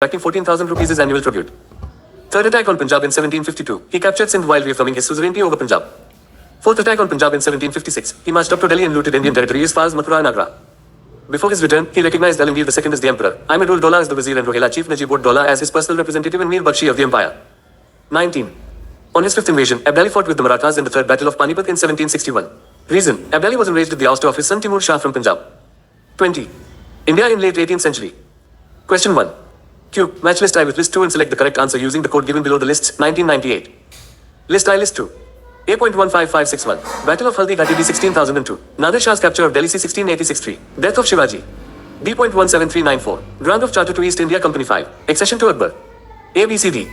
exacting 14,000 rupees as annual tribute. Third attack on Punjab in 1752. He captured Sindh while reaffirming his suzerainty over Punjab. Fourth attack on Punjab in 1756. He marched up to Delhi and looted Indian territory as far as Mathura and Agra. Before his return, he recognized Alamgir II as the emperor, Ahmedul Daulah as the vizier and Rohela chief Najib-ud Daulah as his personal representative and Mir Bakshi of the empire. 19. On his fifth invasion, Abdali fought with the Marathas in the Third Battle of Panipat in 1761. Reason: Abdali was enraged at the ouster of his son Timur Shah from Punjab. 20. India in late 18th century. Question 1. Q. Match list I with list 2 and select the correct answer using the code given below the lists. 1998. List I list 2. A.15561. Battle of Haldi Ghati B 16002. Nadir Shah's capture of Delhi C 1686-3. Death of Shivaji. B.17394. Grant of Charter to East India Company 5. Accession to Akbar. A B C D.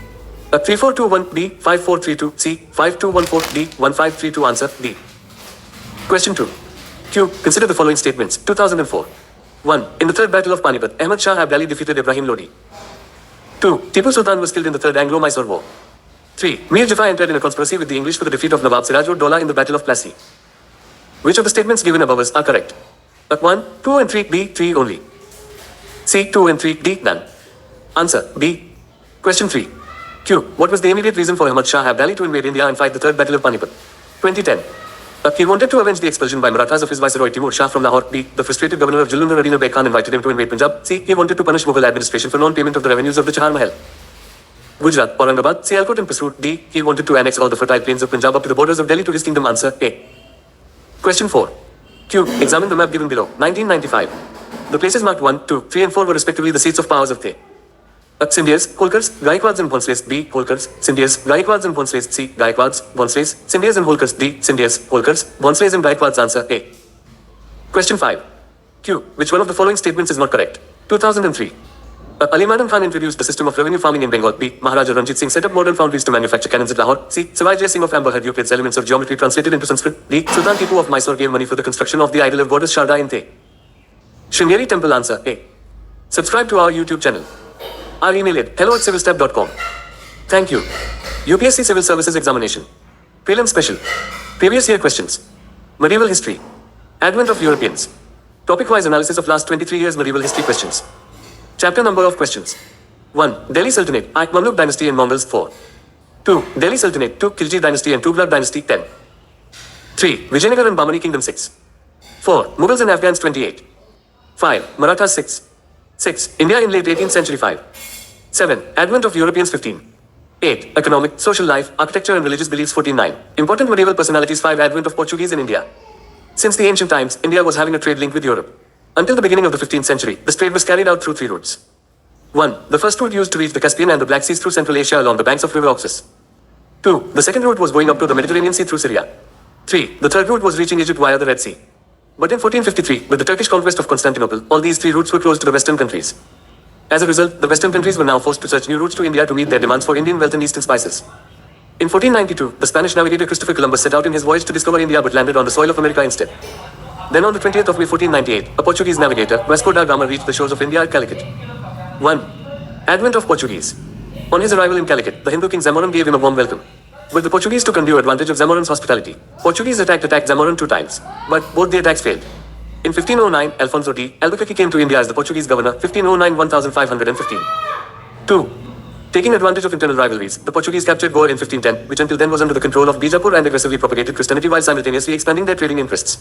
3421 B 5432 C 5214 D 1532 answer D. Question 2. Q. Consider the following statements. 2004. 1. In the Third Battle of Panipat, Ahmad Shah Abdali defeated Ibrahim Lodi. 2. Tipu Sultan was killed in the Third Anglo-Mysore War. 3. Mir Jafar entered in a conspiracy with the English for the defeat of Nawab Siraj-ud-Daulah in the Battle of Plassey. Which of the statements given above are correct? 1, 2 and 3, B, 3 only. C, 2 and 3, D, none. Answer, B. Question 3. Q. What was the immediate reason for Ahmad Shah Abdali to invade India and fight the Third Battle of Panipat? 2010. He wanted to avenge the expulsion by Marathas of his viceroy Timur Shah from Lahore. B. The frustrated governor of Jalandhar Adina Beg Khan invited him to invade Punjab. C. He wanted to punish Mughal administration for non-payment of the revenues of the Chahar Mahal. Gujarat, Aurangabad, Sialkot and Pasroor. D. He wanted to annex all the fertile plains of Punjab up to the borders of Delhi to his kingdom. Answer, A. Question 4. Q. Examine the map given below. 1995. The places marked 1, 2, 3 and 4 were respectively the seats of powers of the Scindias, Holkars, Gaikwads and Bhonsles. B. Holkars, Scindias, Gaikwads and Bhonsles. C. Gaikwads, Bhonsles, Scindias and Holkars. D. Scindias, Holkars, Bhonsles and Gaikwads. Answer, A. Question 5. Q. Which one of the following statements is not correct? 2003. Ali Madan Khan introduced the system of revenue farming in Bengal. B. Maharaja Ranjit Singh set up modern foundries to manufacture cannons at Lahore. C. Sawai Jai Singh of Amber had its elements of geometry translated into Sanskrit. D. Sultan Tipu of Mysore gave money for the construction of the idol of goddess Sharda in The Sringeri Temple. Answer, A. Subscribe to our YouTube channel. Our email at hello@civilstep.com. Thank you. UPSC Civil Services Examination. Prelim Special. Previous year questions. Medieval history. Advent of Europeans. Topic-wise analysis of last 23 years medieval history questions. Chapter number of questions. 1. Delhi Sultanate, I. Mamluk dynasty and Mongols 4. 2. Delhi Sultanate, 2. Khilji dynasty and Tughlaq dynasty 10. 3. Vijayanagar and Bahmani kingdom 6. 4. Mughals and Afghans 28. 5. Marathas 6. 6. India in late 18th century 5. 7. Advent of Europeans 15. 8. Economic, social life, architecture and religious beliefs 14.9. Important medieval personalities 5. Advent of Portuguese in India. Since the ancient times, India was having a trade link with Europe. Until the beginning of the 15th century, this trade was carried out through 3 routes. 1. The first route used to reach the Caspian and the Black Seas through Central Asia along the banks of River Oxus. 2. The second route was going up to the Mediterranean Sea through Syria. 3. The third route was reaching Egypt via the Red Sea. But in 1453, with the Turkish conquest of Constantinople, all these 3 routes were closed to the Western countries. As a result, the Western countries were now forced to search new routes to India to meet their demands for Indian wealth and Eastern spices. In 1492, the Spanish navigator Christopher Columbus set out in his voyage to discover India but landed on the soil of America instead. Then on the 20th of May 1498, a Portuguese navigator, Vasco da Gama, reached the shores of India at Calicut. 1. Advent of Portuguese. On his arrival in Calicut, the Hindu king Zamorin gave him a warm welcome. But the Portuguese took undue advantage of Zamorin's hospitality. Portuguese attacked Zamorin 2 times, but both the attacks failed. In 1509, Alfonso D. Albuquerque came to India as the Portuguese governor, 1509-1515. 2. Taking advantage of internal rivalries, the Portuguese captured Goa in 1510, which until then was under the control of Bijapur and aggressively propagated Christianity while simultaneously expanding their trading interests.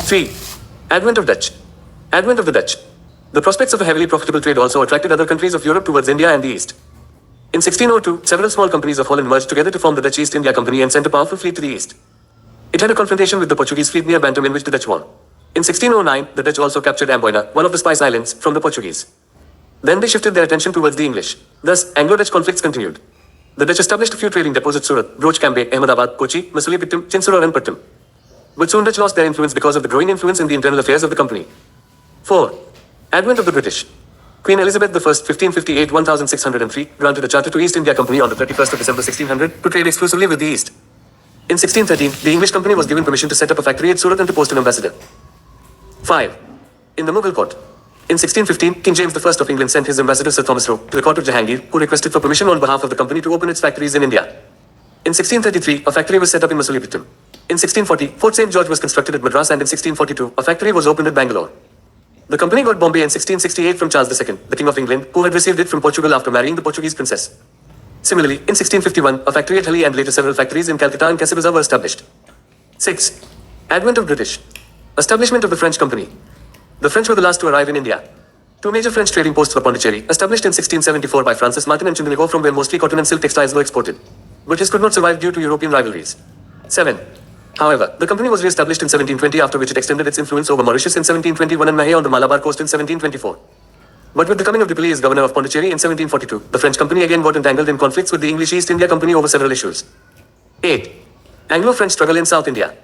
3. Advent of Dutch. Advent of the Dutch. The prospects of a heavily profitable trade also attracted other countries of Europe towards India and the East. In 1602, several small companies of Holland merged together to form the Dutch East India Company and sent a powerful fleet to the east. It had a confrontation with the Portuguese fleet near Bantam in which the Dutch won. In 1609, the Dutch also captured Amboina, one of the Spice Islands, from the Portuguese. Then they shifted their attention towards the English. Thus, Anglo-Dutch conflicts continued. The Dutch established a few trading depots at Surat, Broach Cambay, Ahmedabad, Kochi, Masuliapittam, Chinsurah and Pattam. But soon Dutch lost their influence because of the growing influence in the internal affairs of the company. 4. Advent of the British. Queen Elizabeth I, 1558-1603, granted a charter to East India Company on the 31st of December 1600 to trade exclusively with the East. In 1613, the English company was given permission to set up a factory at Surat and to post an ambassador. 5. In the Mughal court. In 1615, King James I of England sent his ambassador Sir Thomas Roe to the court of Jahangir, who requested for permission on behalf of the company to open its factories in India. In 1633, a factory was set up in Masuliapittam. In 1640, Fort St. George was constructed at Madras and in 1642, a factory was opened at Bangalore. The company got Bombay in 1668 from Charles II, the King of England, who had received it from Portugal after marrying the Portuguese princess. Similarly, in 1651, a factory at Hali and later several factories in Calcutta and Casablanca were established. 6. Advent of British. Establishment of the French Company. The French were the last to arrive in India. Two major French trading posts were Pondicherry, established in 1674 by Francis Martin and Chandernagore, from where mostly cotton and silk textiles were exported. British could not survive due to European rivalries. 7. However, the company was re-established in 1720, after which it extended its influence over Mauritius in 1721 and Mahé on the Malabar coast in 1724. But with the coming of Duplessis as governor of Pondicherry in 1742, the French company again got entangled in conflicts with the English East India Company over several issues. 8. Anglo-French struggle in South India.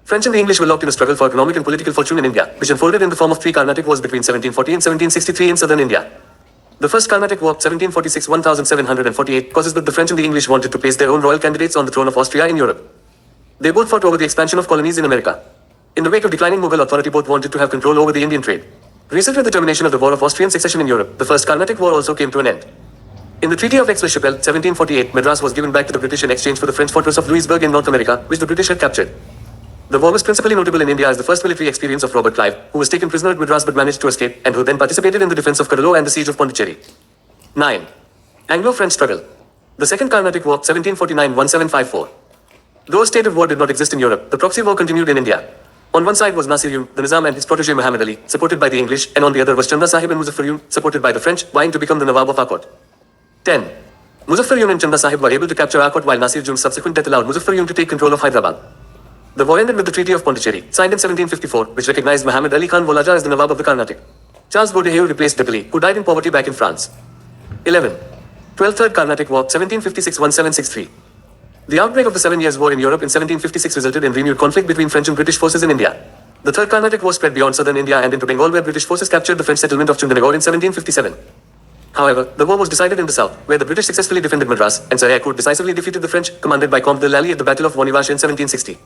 French and the English were locked in a struggle for economic and political fortune in India, which unfolded in the form of three Carnatic Wars between 1740 and 1763 in southern India. The first Carnatic War, 1746-1748, causes that the French and the English wanted to place their own royal candidates on the throne of Austria in Europe. They both fought over the expansion of colonies in America. In the wake of declining Mughal authority, both wanted to have control over the Indian trade. Recent with the termination of the War of Austrian Succession in Europe, the First Carnatic War also came to an end. In the Treaty of Aix-la-Chapelle, 1748, Madras was given back to the British in exchange for the French fortress of Louisbourg in North America, which the British had captured. The war was principally notable in India as the first military experience of Robert Clive, who was taken prisoner at Madras but managed to escape, and who then participated in the defense of Cuddalore and the siege of Pondicherry. 9. Anglo-French struggle. The Second Carnatic War, 1749-1754. Though a state of war did not exist in Europe, the proxy war continued in India. On one side was Nasir-ud, the Nizam and his protege Muhammad Ali, supported by the English, and on the other was Chanda Sahib and Muzaffar-ud, supported by the French, vying to become the Nawab of Arcot. 10. Muzaffar-ud and Chanda Sahib were able to capture Arcot, while Nasir-ud's subsequent death allowed Muzaffar-ud to take control of Hyderabad. The war ended with the Treaty of Pondicherry, signed in 1754, which recognized Muhammad Ali Khan Wolaja as the Nawab of the Carnatic. Charles Baudelaire replaced Duplessis, who died in poverty back in France. 11. 12th Third Carnatic War, 1756-1763. The outbreak of the 7 Years' War in Europe in 1756 resulted in renewed conflict between French and British forces in India. The Third Carnatic War spread beyond southern India and into Bengal, where British forces captured the French settlement of Chandernagore in 1757. However, the war was decided in the south, where the British successfully defended Madras, and Sir Eyre decisively defeated the French, commanded by Comte de Lally at the Battle of Bonivache in 1760.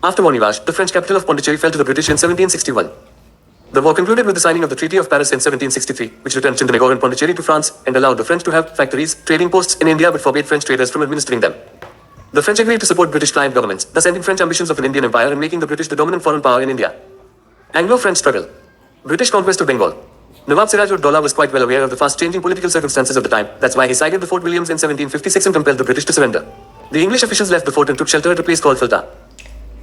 After Bonivache, the French capital of Pondicherry fell to the British in 1761. The war concluded with the signing of the Treaty of Paris in 1763, which returned Chandernagore and Pondicherry to France, and allowed the French to have factories, trading posts in India, but forbade French traders from administering them. The French agreed to support British client governments, thus ending French ambitions of an Indian empire and making the British the dominant foreign power in India. Anglo-French struggle. British conquest of Bengal. Nawab Siraj-ud-Daulah was quite well aware of the fast-changing political circumstances of the time. That's why he sided the Fort Williams in 1756 and compelled the British to surrender. The English officials left the fort and took shelter at a place called Filta.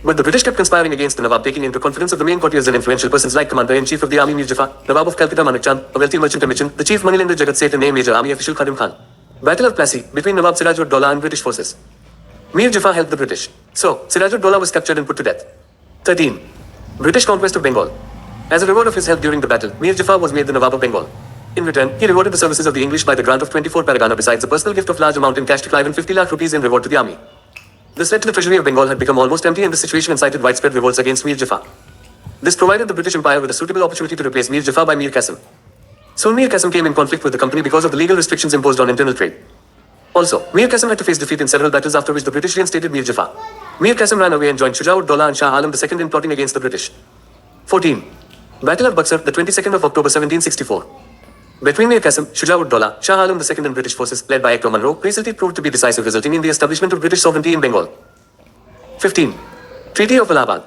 But the British kept conspiring against the Nawab, taking into confidence of the main courtiers and influential persons like Commander-in-Chief of the Army Mir Jafar, Nawab of Calcutta Manik Chand, a wealthy merchant Amichan, the chief moneylender Jagat Seth, and a major army official Khadim Khan. Battle of Plassey, between Nawab Siraj-ud-Daulah and British forces. Mir Jafar helped the British. So, Siraj-ud-Daulah was captured and put to death. 13. British conquest of Bengal. As a reward of his help during the battle, Mir Jafar was made the Nawab of Bengal. In return, he rewarded the services of the English by the grant of 24 paragana, besides a personal gift of large amount in cash to Clive and 50 lakh rupees in reward to the army. This led to the treasury of Bengal had become almost empty, and the situation incited widespread revolts against Mir Jafar. This provided the British Empire with a suitable opportunity to replace Mir Jafar by Mir Qasim. Soon Mir Qasim came in conflict with the company because of the legal restrictions imposed on internal trade. Also, Mir Qasim had to face defeat in several battles, after which the British reinstated Mir Jafar. Mir Qasim ran away and joined Shuja-ud-Daulah and Shah Alam II in plotting against the British. 14. Battle of Buxar, the 22nd of October 1764. Between Mir Qasim, Shuja-ud-Daulah, Shah Alam II and British forces, led by Hector Munro, recently proved to be decisive, resulting in the establishment of British sovereignty in Bengal. 15. Treaty of Allahabad.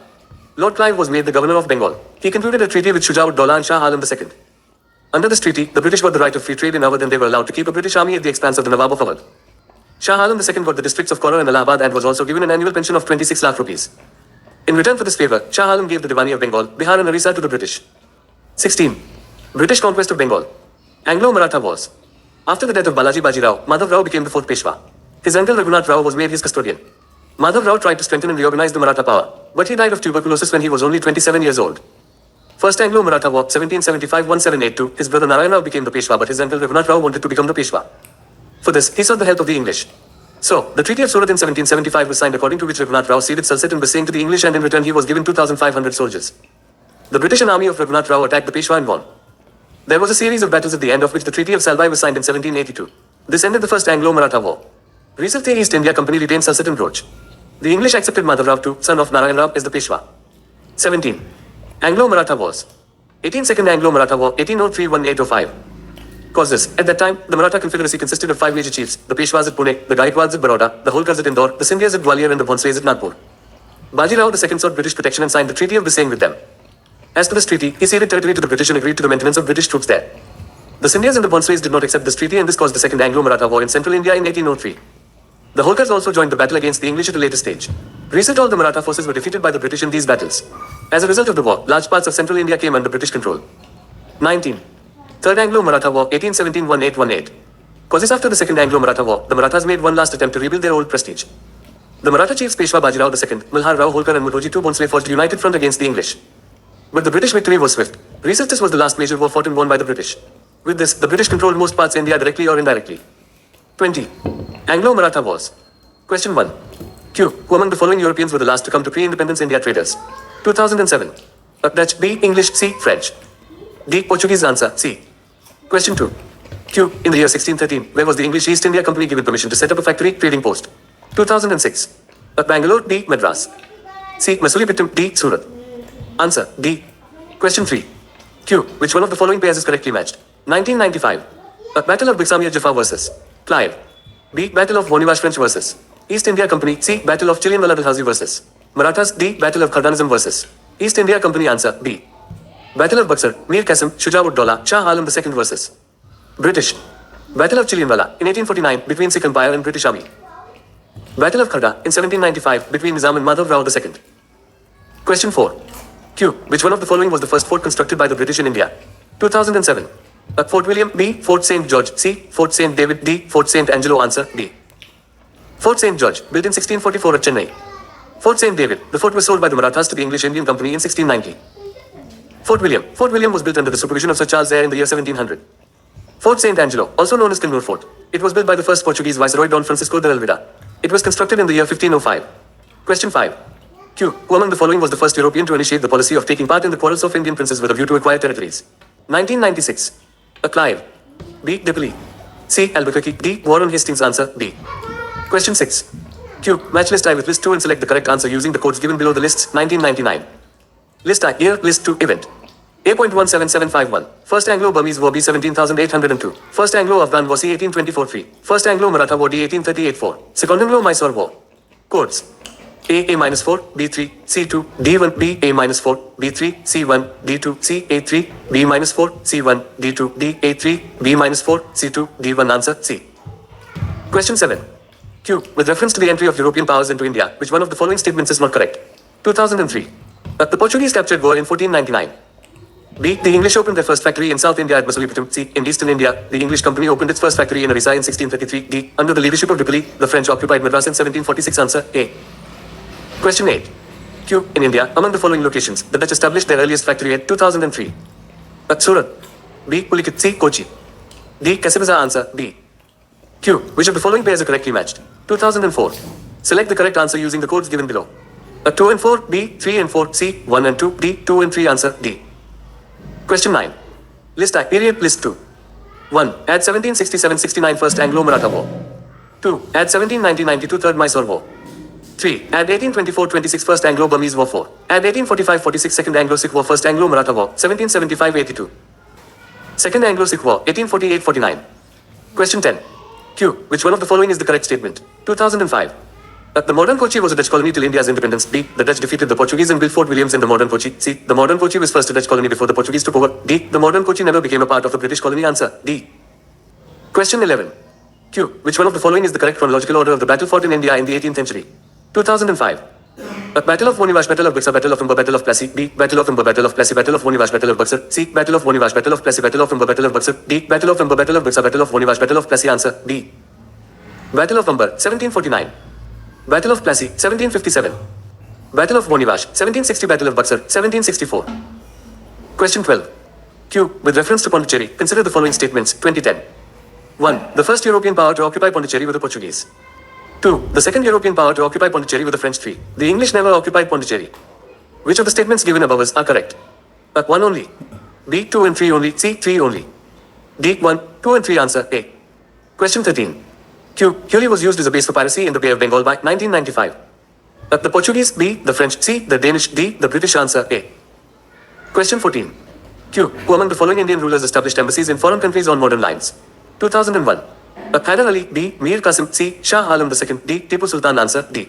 Lord Clive was made the governor of Bengal. He concluded a treaty with Shuja-ud-Daulah and Shah Alam II. Under this treaty, the British got the right of free trade in Awadh, and they were allowed to keep a British army at the expense of the Nawab of Awadh. Shah Alam II got the districts of Kora and Allahabad and was also given an annual pension of 26 lakh rupees. In return for this favour, Shah Alam gave the Diwani of Bengal, Bihar and Orissa to the British. 16. British conquest of Bengal. Anglo-Maratha Wars. After the death of Balaji Baji Rao, Madhav Rao became the fourth Peshwa. His uncle Raghunath Rao was made his custodian. Madhav Rao tried to strengthen and reorganize the Maratha power, but he died of tuberculosis when he was only 27 years old. First Anglo-Maratha War, 1775-1782, his brother Narayan Rao became the Peshwa, but his uncle Raghunath Rao wanted to become the Peshwa. For this, he sought the help of the English. So, the Treaty of Surat in 1775 was signed, according to which Raghunath Rao ceded Salsette and Bassein to the English, and in return he was given 2,500 soldiers. The British and army of Raghunath Rao attacked the Peshwa and won. There was a series of battles at the end of which the Treaty of Salbai was signed in 1782. This ended the First Anglo-Maratha War. Recently, East India Company retained Salsette and Broach. The English accepted Madhav Rao II, son of Narayan Rao, as the Peshwa. 17. Anglo-Maratha Wars. 18th Anglo-Maratha War, 1803-1805. Causes. At that time, the Maratha Confederacy consisted of 5 major chiefs: the Peshwas at Pune, the Gaikwads at Baroda, the Holkars at Indore, the Scindias at Gwalior, and the Bhonsles at Nagpur. Baji Rao II sought British protection and signed the Treaty of Bassein with them. As per this treaty, he ceded territory to the British and agreed to the maintenance of British troops there. The Scindias and the Bonsways did not accept this treaty, and this caused the Second Anglo-Maratha War in central India in 1803. The Holkars also joined the battle against the English at a later stage. Recent all the Maratha forces were defeated by the British in these battles. As a result of the war, large parts of central India came under British control. 19. Third Anglo-Maratha War, 1817-1818. Causes after the Second Anglo-Maratha War, the Marathas made one last attempt to rebuild their old prestige. The Maratha chiefs Peshwa Bajirao II, Malhar Rao Holkar and Murhoji II Bhonsle forged a united front against the English. But the British victory was swift. Resistance was the last major war fought and won by the British. With this, the British controlled most parts of India directly or indirectly. 20. Anglo-Maratha Wars. Question 1. Q. Who among the following Europeans were the last to come to pre-independence India traders? 2007. Dutch. B. English. C. French. D. Portuguese. Answer C. Question 2. Q. In the year 1613, where was the English East India Company given permission to set up a factory trading post? 2006. Bangalore. D. Madras. C. Masulipatam. D. Surat. Answer D. Question 3. Q. Which one of the following pairs is correctly matched? 1995. Battle of Bixamia Jaffa versus Clive. B. Battle of Bonivash French versus East India Company. C. Battle of Chilianwala Dalhousie versus Marathas. D. Battle of Khardanism versus East India Company. Answer B. Battle of Buxar, Mir Qasim, Shuja'ud-Dawla, Shah Alam II versus British. Battle of Chilianwala in 1849 between Sikh Empire and British Army. Battle of Kharda in 1795 between Nizam and Madhav Rao II. Question 4. Q. Which one of the following was the first fort constructed by the British in India? 2007. Fort William. B. Fort St. George. C. Fort St. David. D. Fort St. Angelo. Answer D. Fort St. George, built in 1644 at Chennai. Fort St. David. The fort was sold by the Marathas to the English Indian Company in 1690. Fort William. Fort William was built under the supervision of Sir Charles Eyre in the year 1700. Fort St. Angelo, also known as Kannur Fort. It was built by the first Portuguese Viceroy Don Francisco de Almeida. It was constructed in the year 1505. Question 5. Q. Who among the following was the first European to initiate the policy of taking part in the quarrels of Indian princes with a view to acquire territories? 1996. Clive. B. Dipperley. C. Albuquerque. D. Warren Hastings. Answer D. Question 6. Q. Match list I with list 2 and select the correct answer using the codes given below the lists. 1999. List I. Year. List 2. Event. A.17751. First Anglo-Burmese War B 17,802. First Anglo-Afghan War C 1824-3. First Anglo-Maratha War D 1838-4. Second Anglo-Mysore War. Codes. A-4, B3, C2, D1, B A-4, B3, C1, D2, C A3, B-4, C1, D2, D A3, B-4, C2, D1. Answer C. Question 7. Q. With reference to the entry of European powers into India, which one of the following statements is not correct? 2003. The Portuguese captured Goa in 1499. B. The English opened their first factory in South India at Masulipatam. C. In Eastern India, the English company opened its first factory in Orissa in 1633. D. Under the leadership of Dipperley, the French occupied Madras in 1746. Answer A. Question 8. Q. In India, among the following locations, the Dutch established their earliest factory at 2003. Surat. B. Pulikat. C. Kochi. D. Kasibaza. Answer D. Q. Which of the following pairs are correctly matched? 2004. Select the correct answer using the codes given below. 2 and 4. B. 3 and 4. C. 1 and 2. D. 2 and 3. Answer D. Question 9. List I. Period. List 2. 1. Add 1767-69 First Anglo-Maratha War. 2. Add 1790-92 Third Mysore War. 3. Add 1824-26 First Anglo-Burmese War 4. Add 1845-46 Second Anglo-Sikh War First Anglo-Maratha War 1775-82. Second Anglo-Sikh War 1848-49. Question 10. Q. Which one of the following is the correct statement? 2005. The modern Kochi was a Dutch colony till India's independence. B. The Dutch defeated the Portuguese and built Fort Williams in the modern Kochi. C. The modern Kochi was first a Dutch colony before the Portuguese took over. D. The modern Kochi never became a part of the British colony. Answer D. Question 11. Q. Which one of the following is the correct chronological order of the battle fought in India in the 18th century? 2005. Battle of Bonivash, Battle of Buxar, Battle of Imber, Battle of Plassey. B. Battle of Imber, Battle of Plassey, Battle of Bonivash, Battle of Buxar. C. Battle of Bonivash, Battle of Plassey, Battle of Imber, Battle of Buxar. D. Battle of Imber, Battle of Buxar, Battle of Bonivash, Battle of Plassey. Answer D. Battle of Umber, 1749. Battle of Plassey, 1757. Battle of Bonivash, 1760. Battle of Buxar, 1764. Question 12. Q. With reference to Pondicherry, consider the following statements. 2010. 1. The first European power to occupy Pondicherry were the Portuguese. 2. The second European power to occupy Pondicherry were the French. 3. The English never occupied Pondicherry. Which of the statements given above are correct? 1 only. B. 2 and 3 only. C. 3 only. D. 1, 2 and 3. Answer A. Question 13. Q. Curie was used as a base for piracy in the Bay of Bengal by 1995. The Portuguese. B. The French. C. The Danish. D. The British. Answer A. Question 14. Q. Who among the following Indian rulers established embassies in foreign countries on modern lines? 2001. Hyder Ali. B. Mir Qasim. C. Shah Alam II. D. Tipu Sultan. Answer D.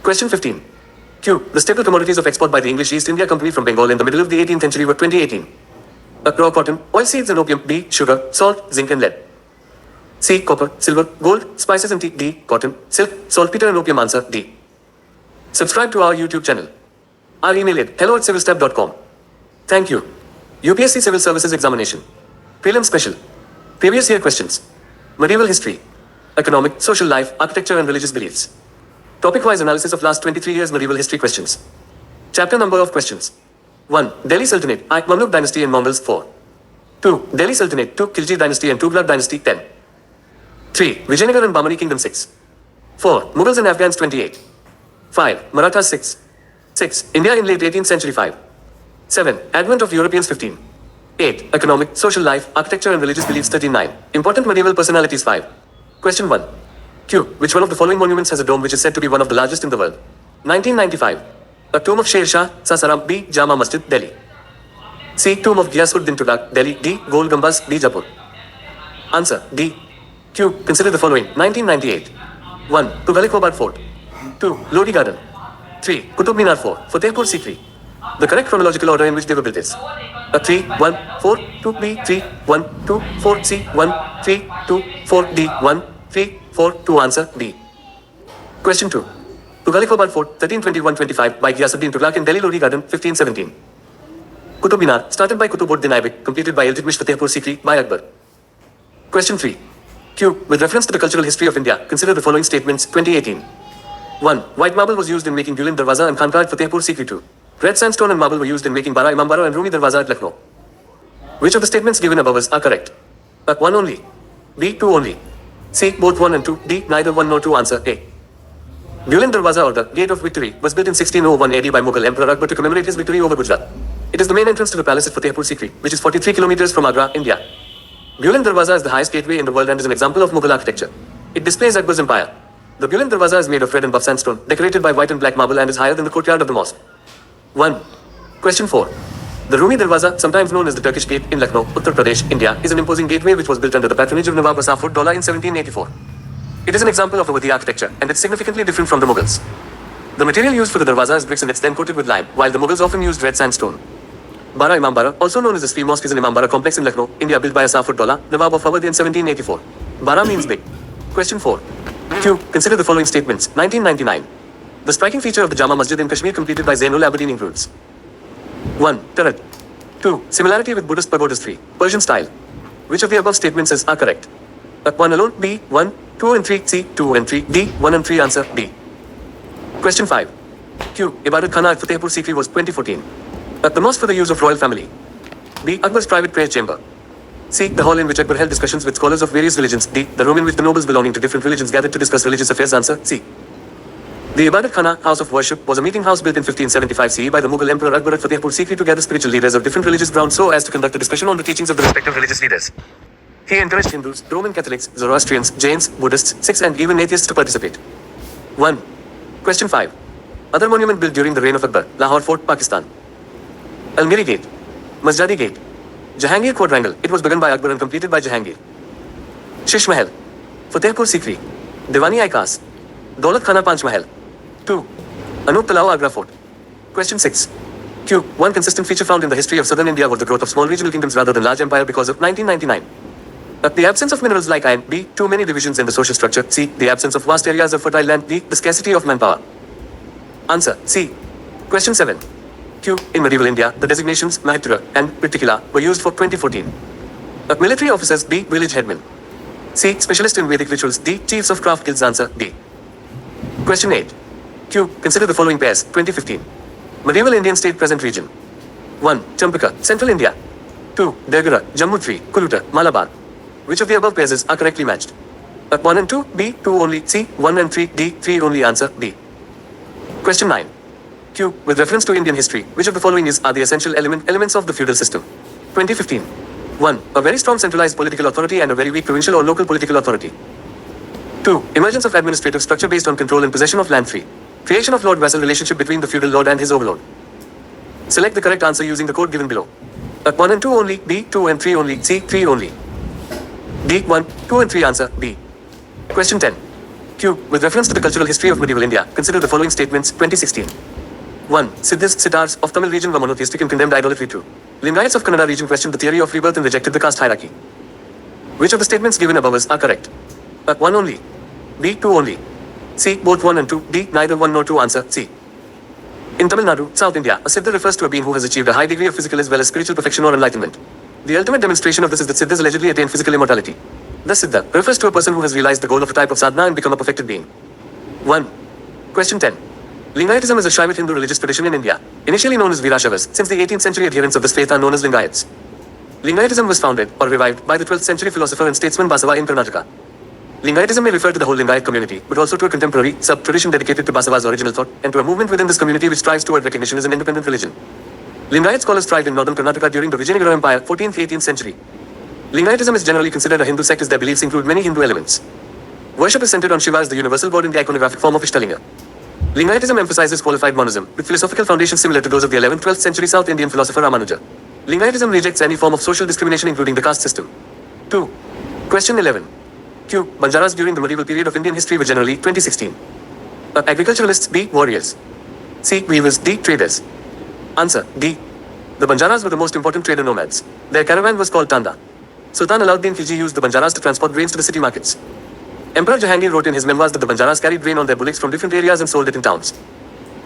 Question 15. Q. The staple commodities of export by the English East India Company from Bengal in the middle of the 18th century were 2018. Raw cotton, oilseeds and opium. B. Sugar, salt, zinc and lead. C. Copper, silver, gold, spices and tea. D. Cotton, silk, saltpeter and opium. Answer D. Subscribe to our YouTube channel. Our email at hello@civilstep.com. Thank you. UPSC Civil Services Examination. Prelim Special. Previous year questions. Medieval history. Economic, social life, architecture and religious beliefs. Topic-wise analysis of last 23 years medieval history questions. Chapter number of questions. 1. Delhi Sultanate, I. Mamluk dynasty and Mongols 4. 2. Delhi Sultanate, 2. Khilji dynasty and Tughlaq dynasty 10. 3. Vijayanagar and Bahmani kingdom 6. 4. Mughals and Afghans 28. 5. Marathas 6. 6. India in late 18th century 5. 7. Advent of Europeans 15. 8. Economic, social life, architecture and religious beliefs 39. Important medieval personalities 5. Question 1. Q. Which one of the following monuments has a dome which is said to be one of the largest in the world? 1995. A tomb of Sher Shah, Sasaram. B. Jama Masjid, Delhi. C. Tomb of Ghiyasuddin Tughlaq, Delhi. D. Gol Gumbaz, Bijapur. Answer D. Q. Consider the following. 1998. 1. Tughalikobar Fort. 2. Lodi Garden. 3. Qutub Minar 4. Fatehpur Sikri. The correct chronological order in which they were built is 3, 1, 4, 2, B, 3, 1, 2, 4, C, 1, 3, 2, 4, D, 1, 3, 4, 2. Answer D. Question 2. Tughalikobar Fort, 1321-25 by Ghiyasuddin Tughlaq in Delhi. Lodi Garden, 1517. Qutub Minar, started by Qutbuddin Aibak, completed by Iltutmish. Fatehpur Sikri by Akbar. Question 3. Q. With reference to the cultural history of India, consider the following statements. 2018. 1. White marble was used in making Buland Darwaza and Khanqa at Fatehpur Sikri 2. Red sandstone and marble were used in making Bara Imambara and Rumi Darwaza at Lucknow. Which of the statements given above are correct? 1 only. B. 2 only. C. Both 1 and 2. D. Neither 1 nor 2. Answer A. Buland Darwaza, or the Gate of Victory, was built in 1601 AD by Mughal Emperor Akbar to commemorate his victory over Gujarat. It is the main entrance to the palace at Fatehpur Sikri, which is 43 kilometers from Agra, India. Buland Darwaza is the highest gateway in the world and is an example of Mughal architecture. It displays Akbar's empire. The Buland Darwaza is made of red and buff sandstone, decorated by white and black marble, and is higher than the courtyard of the mosque. 1. Question 4. The Rumi Darwaza, sometimes known as the Turkish Gate in Lucknow, Uttar Pradesh, India, is an imposing gateway which was built under the patronage of Nawab Asaf-ud-Daula in 1784. It is an example of Awadhi architecture, and it's significantly different from the Mughals. The material used for the Darwaza is bricks and it's then coated with lime, while the Mughals often used red sandstone. Bara Imambara, also known as the Sri Mosque, is an Imambara complex in Lucknow, India, built by Asaf-ud-Daula, Nawab of Awadh in 1784. Bara means big. Question 4. Q. Consider the following statements. 1999. The striking feature of the Jama Masjid in Kashmir, completed by Zainul Abidin, includes 1. Turret. 2. Similarity with Buddhist pagodas. 3. Persian style. Which of the above statements are correct? 1 alone. B. 1, 2 and 3. C. 2 and 3. D. 1 and 3. Answer D. Question 5. Q. Ibadat Khana at Fatehpur Sikri was 2014. The mosque for the use of royal family. B. Akbar's private prayer chamber. C. The hall in which Akbar held discussions with scholars of various religions. D. The room in which the nobles belonging to different religions gathered to discuss religious affairs. Answer C. The Ibadat Khana, house of worship, was a meeting house built in 1575 CE by the Mughal Emperor Akbar at Fatehpur Sikri to gather spiritual leaders of different religious grounds so as to conduct a discussion on the teachings of the respective religious leaders. He encouraged Hindus, Roman Catholics, Zoroastrians, Jains, Buddhists, Sikhs and even atheists to participate. 1. Question 5. Other monument built during the reign of Akbar. Lahore Fort, Pakistan. Almiri Gate. Masjadi Gate. Jahangir Quadrangle. It was begun by Akbar and completed by Jahangir. Shish Mahal. Fatehpur Sikri. Diwani Ikas. Daulat Khana Panch Mahal. 2. Anup Talao Agra Fort. Question 6. Q. One consistent feature found in the history of southern India was the growth of small regional kingdoms rather than large empire because of 1999. The absence of minerals like iron. B. Too many divisions in the social structure. C. The absence of vast areas of fertile land. D. The scarcity of manpower. Answer C. Question 7. Q. In medieval India, the designations Mahitra and Pritikila were used for 2014. Military officers. B. Village headmen. C. Specialist in Vedic rituals. D. Chiefs of craft guilds. Answer D. Question 8. Q. Consider the following pairs. 2015. Medieval Indian state present region. 1. Champaka, Central India. 2. Dergara, Jammu 3, Kuluta, Malabar. Which of the above pairs are correctly matched? 1 and 2. B. 2 only. C. 1 and 3. D. 3 only. Answer D. Question 9. Q. With reference to Indian history, which of the following are the essential elements of the feudal system? 2015. 1. A very strong centralized political authority and a very weak provincial or local political authority. 2. Emergence of administrative structure based on control and possession of land. 3. Creation of lord-vassal relationship between the feudal lord and his overlord. Select the correct answer using the code given below. 1 and 2 only. B. 2 and 3 only. C. 3 only. D. 1, 2 and 3. Answer B. Question 10. Q. With reference to the cultural history of medieval India, consider the following statements. 2016. 1. Siddhis, Siddhars of Tamil region were monotheistic and condemned idolatry too. Lingayats of Kannada region questioned the theory of rebirth and rejected the caste hierarchy. Which of the statements given above are correct? 1 only. B. 2 only. C. Both 1 and 2. D. Neither 1 nor 2. Answer C. In Tamil Nadu, South India, a Siddha refers to a being who has achieved a high degree of physical as well as spiritual perfection or enlightenment. The ultimate demonstration of this is that Siddhas allegedly attain physical immortality. The Siddha refers to a person who has realized the goal of a type of sadhana and become a perfected being. 1. Question 10. Lingayatism is a Shaiva Hindu religious tradition in India, initially known as Veerashavas. Since the 18th century, adherents of this faith are known as Lingayats. Lingayatism was founded or revived by the 12th century philosopher and statesman Basava in Karnataka. Lingayatism may refer to the whole Lingayat community, but also to a contemporary sub-tradition dedicated to Basava's original thought and to a movement within this community which strives toward recognition as an independent religion. Lingayat scholars thrived in northern Karnataka during the Vijayanagara Empire, 14th-18th century. Lingayatism is generally considered a Hindu sect as their beliefs include many Hindu elements. Worship is centered on Shiva as the universal god in the iconographic form of Ishtalinga. Lingayatism emphasizes qualified monism, with philosophical foundations similar to those of the 11th-12th century South Indian philosopher Ramanuja. Lingayatism rejects any form of social discrimination including the caste system. 2. Question 11. Q. Banjaras during the medieval period of Indian history were generally 2016. Agriculturalists. B. Warriors. C. Weavers. D. Traders. Answer. D. The Banjaras were the most important trader nomads. Their caravan was called Tanda. Sultan Alauddin Khilji used the Banjaras to transport grains to the city markets. Emperor Jahangir wrote in his memoirs that the Banjaras carried grain on their bullocks from different areas and sold it in towns.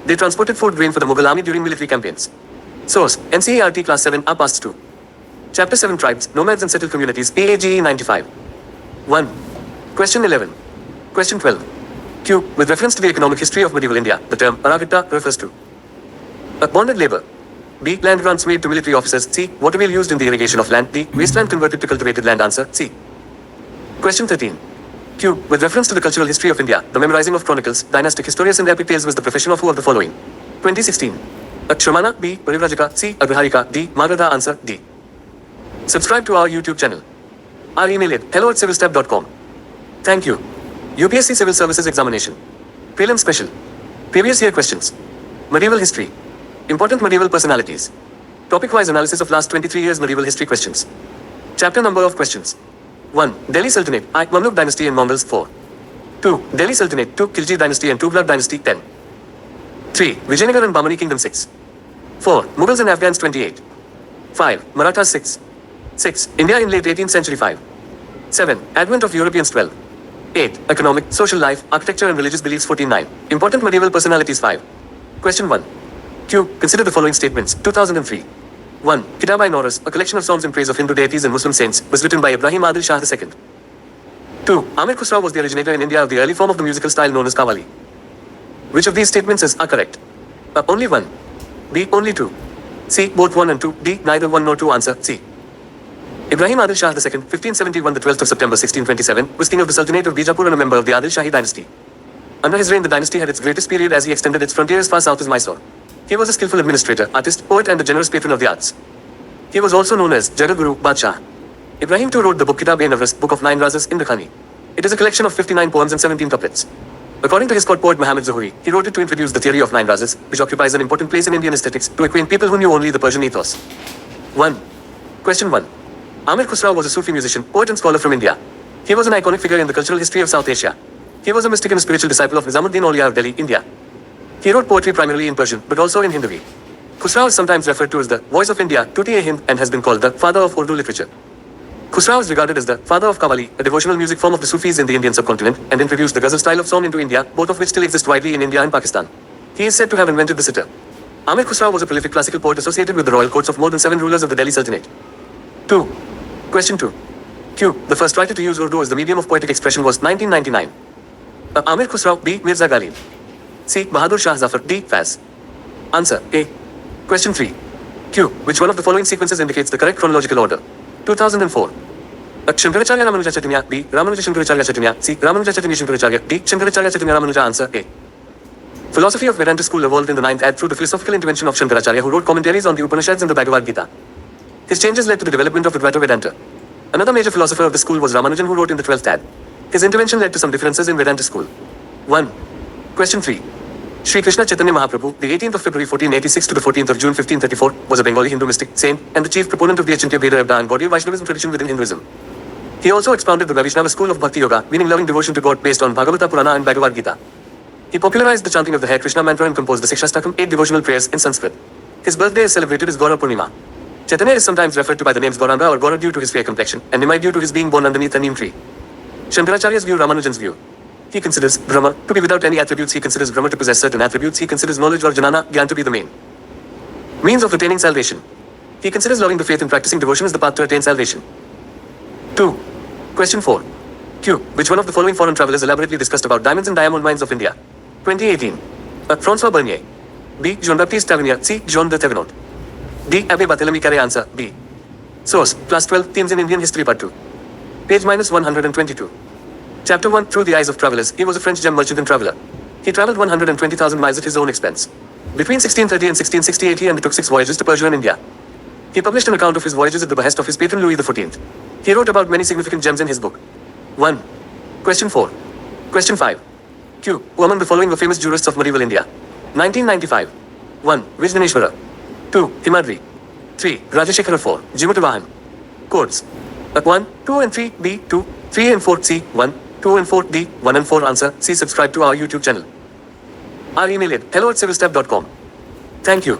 They transported food grain for the Mughal army during military campaigns. Source. NCERT Class 7, Up Past 2. Chapter 7 Tribes, Nomads and Settled Communities, PAGE 95. 1. Question 11. Question 12. Q. With reference to the economic history of medieval India, the term Aravitta refers to bonded labor. B. Land grants made to military officers. C. Water wheel used in the irrigation of land. D. Wasteland converted to cultivated land. Answer. C. Question 13. Q. With reference to the cultural history of India, the memorizing of chronicles, dynastic historians and epic tales was the profession of who of the following? 2016. Shramana. B. Parivrajaka. C. Agraharika. D. Magadha. Answer. D. Subscribe to our YouTube channel. Our email at hello@civilstep.com. Thank you. UPSC Civil Services Examination. Prelim Special. Previous year questions. Medieval history. Important medieval personalities. Topic-wise analysis of last 23 years medieval history questions. Chapter number of questions. 1. Delhi Sultanate. I. Mamluk Dynasty and Mongols. 4. 2. Delhi Sultanate. 2. Khilji Dynasty and Tughlaq Dynasty. 10. 3. Vijayanagara and Bahmani Kingdom. 6. 4. Mughals and Afghans. 28. 5. Marathas. 6. 6. India in late 18th century. 5. 7. Advent of Europeans. 12. 8. Economic, social life, architecture and religious beliefs. 14.9. Important medieval personalities. 5. Question 1. Q. Consider the following statements. 2003. 1. Kitab-i-Noruz, a collection of songs in praise of Hindu deities and Muslim saints, was written by Ibrahim Adil Shah II. 2. Amir Khusrau was the originator in India of the early form of the musical style known as Qawwali. Which of these statements are correct? Only 1. B. Only 2. C. Both 1 and 2. D. Neither 1 nor 2. Answer. C. Ibrahim Adil Shah II, 1571 the 12th of September 1627, was king of the Sultanate of Bijapur and a member of the Adil Shahi dynasty. Under his reign, the dynasty had its greatest period as he extended its frontier as far south as Mysore. He was a skillful administrator, artist, poet and a generous patron of the arts. He was also known as Jagat-Guru Badshah. Ibrahim too wrote the book Kitab-e-Navras, Book of Nine Razas, in Dakhani. It is a collection of 59 poems and 17 couplets. According to his court poet Muhammad Zuhuri, he wrote it to introduce the theory of nine razas, which occupies an important place in Indian aesthetics, to acquaint people who knew only the Persian ethos. 1. Question 1. Amir Khusrau was a Sufi musician, poet and scholar from India. He was an iconic figure in the cultural history of South Asia. He was a mystic and a spiritual disciple of Nizamuddin Auliya of Delhi, India. He wrote poetry primarily in Persian, but also in Hindi. Khusrau is sometimes referred to as the voice of India, Tuti-e-Hind, and has been called the father of Urdu literature. Khusrau is regarded as the father of Qawwali, a devotional music form of the Sufis in the Indian subcontinent, and introduced the ghazal style of song into India, both of which still exist widely in India and Pakistan. He is said to have invented the sitar. Amir Khusrau was a prolific classical poet associated with the royal courts of more than 7 rulers of the Delhi Sultanate. 2. Question 2. Q. The first writer to use Urdu as the medium of poetic expression was 1999. Amir Khusrau. B. Mirza Ghalib. C. Bahadur Shah Zafar. D. Faz. Answer. A. Question 3. Q. Which one of the following sequences indicates the correct chronological order? 2004. Shankaracharya Ramanuja Chaitanya. B. Ramanuja Shankaracharya Chaitanya. C. Ramanuja Chaitanya Shankaracharya. D. Shankaracharya Chaitanya Ramanuja. Answer. A. Philosophy of Vedanta school evolved in the 9th ad through the philosophical intervention of Shankaracharya, who wrote commentaries on the Upanishads and the Bhagavad Gita. His changes led to the development of Advaita Vedanta. Another major philosopher of the school was Ramanujan, who wrote in the 12th ad. His intervention led to some differences in Vedanta school. 1. Question 3. Sri Krishna Chaitanya Mahaprabhu, the 18th of February 1486 to the 14th of June 1534, was a Bengali Hindu mystic, saint, and the chief proponent of the Achintya Veda Abda and Gaudiya Vaishnavism tradition within Hinduism. He also expounded the Vaishnava school of Bhakti Yoga, meaning loving devotion to God based on Bhagavata Purana and Bhagavad Gita. He popularized the chanting of the Hare Krishna mantra and composed the Sikshastakam, 8 devotional prayers in Sanskrit. His birthday is celebrated as Gaura Purnima. Chaitanya is sometimes referred to by the names Gauranga or Gaura due to his fair complexion, and Nimai due to his being born underneath a neem tree. Shankaracharya's view, Ramanujan's view. He considers Brahma to be without any attributes. He considers Brahma to possess certain attributes. He considers knowledge or Jnana, Gyan to be the main means of attaining salvation. He considers loving the faith and practicing devotion as the path to attain salvation. 2. Question 4. Q. Which one of the following foreign travelers elaborately discussed about diamonds and diamond mines of India? 2018. Francois Bernier. B. Jean-Baptiste Tavernier. C. Jean de Thévenot. D. Abbé Barthélemy Carré. Answer B. Source. Class 12. Themes in Indian History Part 2. Page -122. Chapter 1. Through the eyes of travelers. He was a French gem merchant and traveler. He traveled 120,000 miles at his own expense. Between 1630 and 1668 he undertook 6 voyages to Persia and India. He published an account of his voyages at the behest of his patron Louis XIV. He wrote about many significant gems in his book. 1. Question 4. Question 5. Q. Who among the following were famous jurists of medieval India? 1995. 1. Vijnaneshwara. 2. Himadri. 3. Rajashekhara. 4. Jimutavahan. Codes. 1, 2 and 3, B, 2, 3 and 4, C, 1, 2 and 4, D, 1 and 4 answer, C. Subscribe to our YouTube channel. Our email at hello@civilstep.com. Thank you.